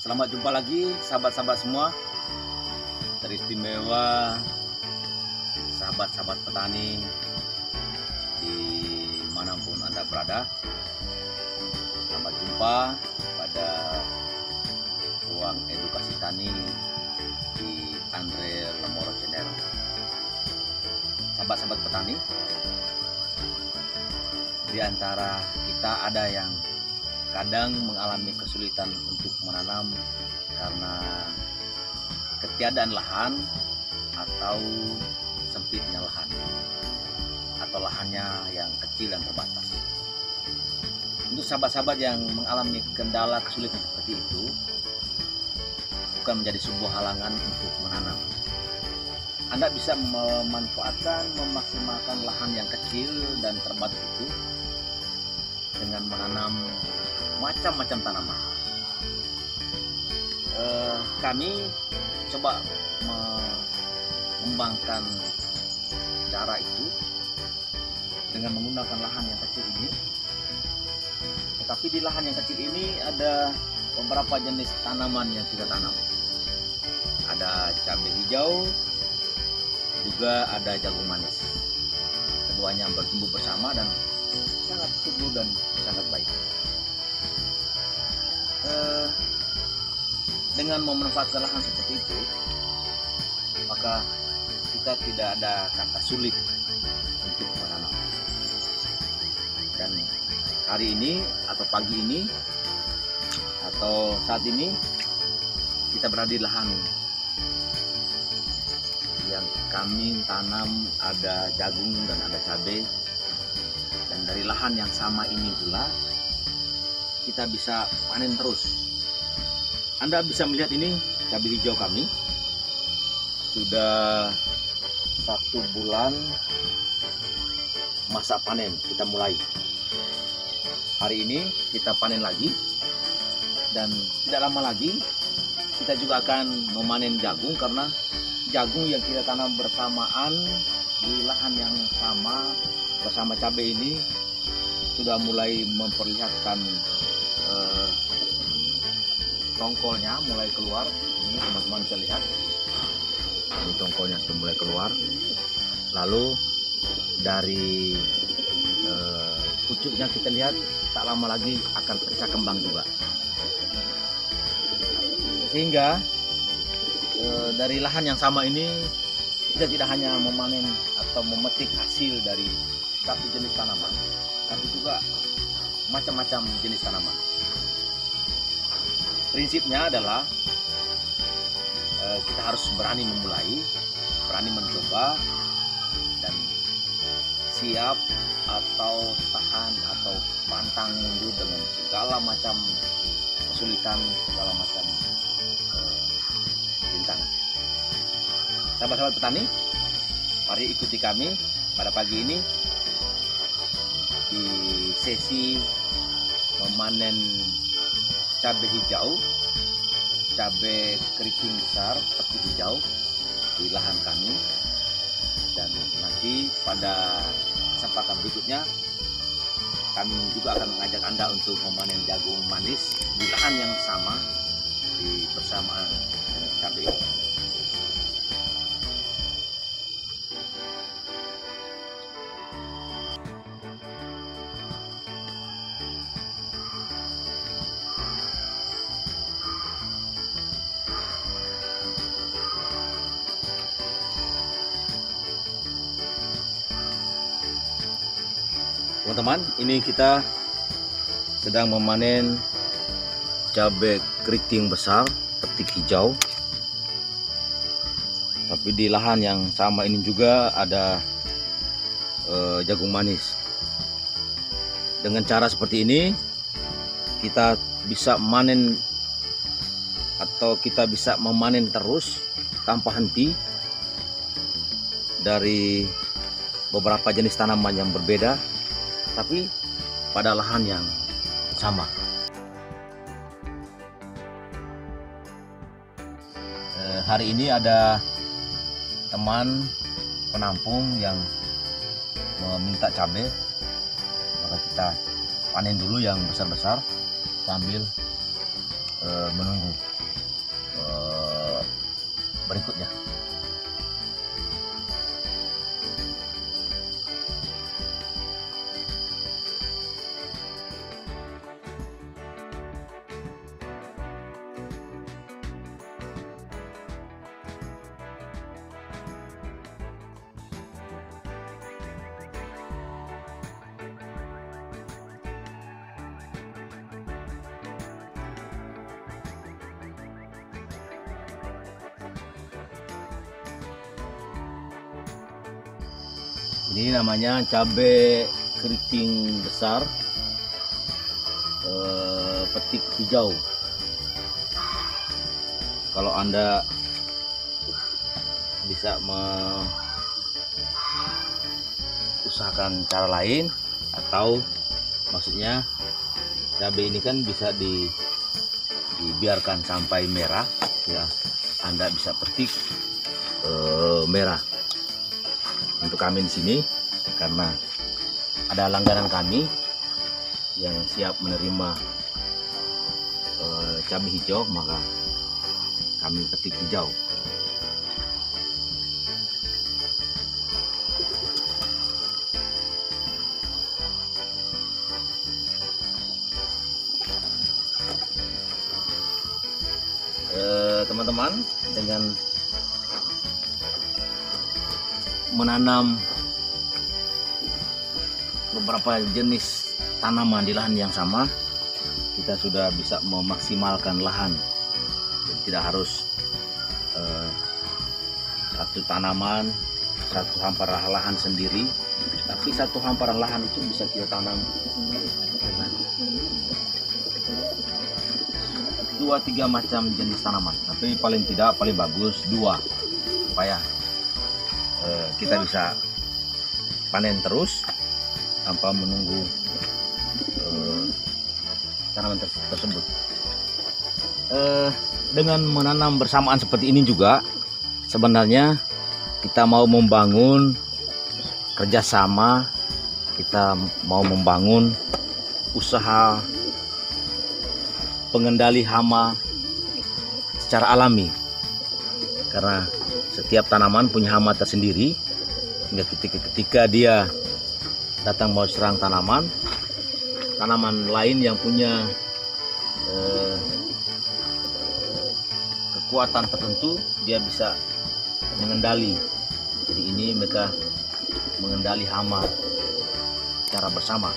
Selamat jumpa lagi sahabat-sahabat semua, teristimewa sahabat-sahabat petani dimanapun Anda berada. Selamat jumpa pada ruang edukasi tani di Andre Lemoro Channel. Sahabat-sahabat petani, di antara kita ada yang kadang mengalami kesulitan untuk menanam karena ketiadaan lahan atau sempitnya lahan atau lahannya yang kecil dan terbatas. Untuk sahabat-sahabat yang mengalami kendala kesulitan seperti itu, bukan menjadi sebuah halangan untuk menanam. Anda bisa memanfaatkan, memaksimalkan lahan yang kecil dan terbatas itu dengan menanam macam-macam tanaman. Kami coba mengembangkan cara itu dengan menggunakan lahan yang kecil ini. Tetapi di lahan yang kecil ini ada beberapa jenis tanaman yang kita tanam. Ada cabai hijau, juga ada jagung manis. Keduanya bertumbuh bersama dan sangat subur dan sangat baik. Dengan memanfaatkan lahan seperti itu, maka kita tidak ada kata sulit untuk menanam. Dan hari ini atau pagi ini atau saat ini kita berada di lahan yang kami tanam, ada jagung dan ada cabai. Dan dari lahan yang sama ini pula kita bisa panen terus. Anda bisa melihat ini cabai hijau kami sudah 1 bulan masa panen kita mulai. Hari ini kita panen lagi dan tidak lama lagi kita juga akan memanen jagung, karena jagung yang kita tanam bersamaan di lahan yang sama bersama cabai ini sudah mulai memperlihatkan tongkolnya mulai keluar. Ini teman-teman bisa lihat, ini tongkolnya sudah mulai keluar. Lalu dari pucuknya kita lihat tak lama lagi akan pecah kembang juga. Sehingga dari lahan yang sama ini kita tidak hanya memanen atau memetik hasil dari satu jenis tanaman, tapi juga macam-macam jenis tanaman. Prinsipnya adalah kita harus berani memulai, berani mencoba, dan siap atau tahan atau pantang mundur dengan segala macam kesulitan, segala macam rintangan. Sahabat-sahabat petani, mari ikuti kami pada pagi ini di sesi memanen cabai hijau, cabai keriting besar seperti hijau di lahan kami. Dan nanti pada kesempatan berikutnya kami juga akan mengajak Anda untuk memanen jagung manis di lahan yang sama di bersamaan dengan cabai. Teman-teman, ini kita sedang memanen cabai keriting besar petik hijau. Tapi di lahan yang sama ini juga ada jagung manis. Dengan cara seperti ini kita bisa memanen atau kita bisa memanen terus tanpa henti dari beberapa jenis tanaman yang berbeda, tapi pada lahan yang sama. Hari ini ada teman penampung yang meminta cabai, maka kita panen dulu yang besar-besar sambil menunggu. berikutnya. Ini namanya cabai keriting besar, petik hijau. Kalau Anda bisa mengusahakan cara lain, atau maksudnya cabai ini kan bisa dibiarkan sampai merah, ya Anda bisa petik merah. Untuk kami di sini, karena ada langganan kami yang siap menerima cabai hijau, maka kami petik hijau. Teman-teman, dengan menanam beberapa jenis tanaman di lahan yang sama, kita sudah bisa memaksimalkan lahan. Tidak harus satu tanaman, satu hamparan lahan sendiri, tapi satu hamparan lahan itu bisa kita tanam 2-3 macam jenis tanaman, tapi paling tidak paling bagus 2, supaya kita bisa panen terus tanpa menunggu tanaman tersebut. Dengan menanam bersamaan seperti ini juga, sebenarnya kita mau membangun kerjasama, kita mau membangun usaha pengendali hama secara alami, karena setiap tanaman punya hama tersendiri, hingga ketika dia datang mau serang tanaman lain yang punya kekuatan tertentu, dia bisa mengendali. Jadi ini mereka mengendali hama secara bersama.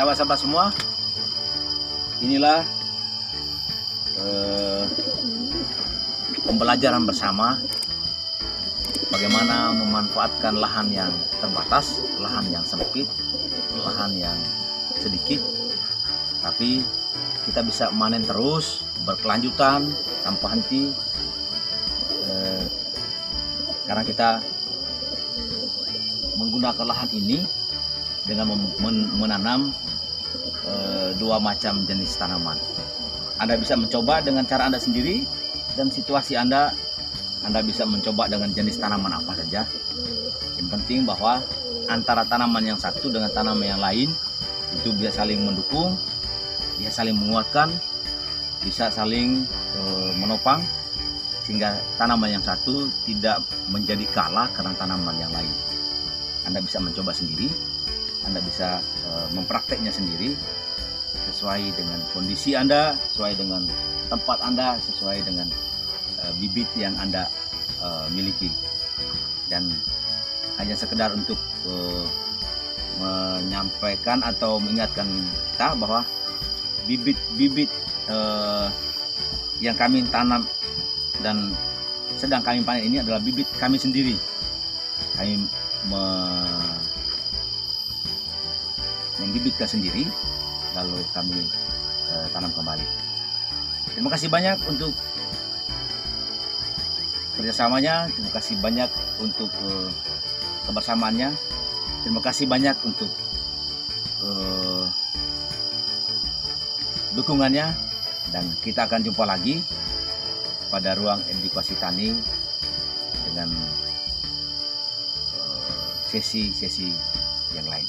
sahabat-sahabat semua, inilah pembelajaran bersama bagaimana memanfaatkan lahan yang terbatas, lahan yang sempit, lahan yang sedikit, tapi kita bisa manen terus berkelanjutan tanpa henti, karena kita menggunakan lahan ini dengan menanam dua macam jenis tanaman. Anda bisa mencoba dengan cara Anda sendiri, dan situasi Anda bisa mencoba dengan jenis tanaman apa saja. Yang penting bahwa antara tanaman yang satu dengan tanaman yang lain itu bisa saling mendukung, bisa saling menguatkan, bisa saling menopang, sehingga tanaman yang satu tidak menjadi kalah karena tanaman yang lain. Anda bisa mencoba sendiri, Anda bisa memprakteknya sendiri sesuai dengan kondisi Anda, sesuai dengan tempat Anda, sesuai dengan bibit yang Anda miliki. Dan hanya sekedar untuk menyampaikan atau mengingatkan kita bahwa bibit-bibit yang kami tanam dan sedang kami panen ini adalah bibit kami sendiri. Kami membibitkan sendiri, lalu kami tanam kembali. Terima kasih banyak untuk kerjasamanya, terima kasih banyak untuk kebersamaannya, terima kasih banyak untuk dukungannya, dan kita akan jumpa lagi pada ruang edukasi tani dengan sesi-sesi yang lain.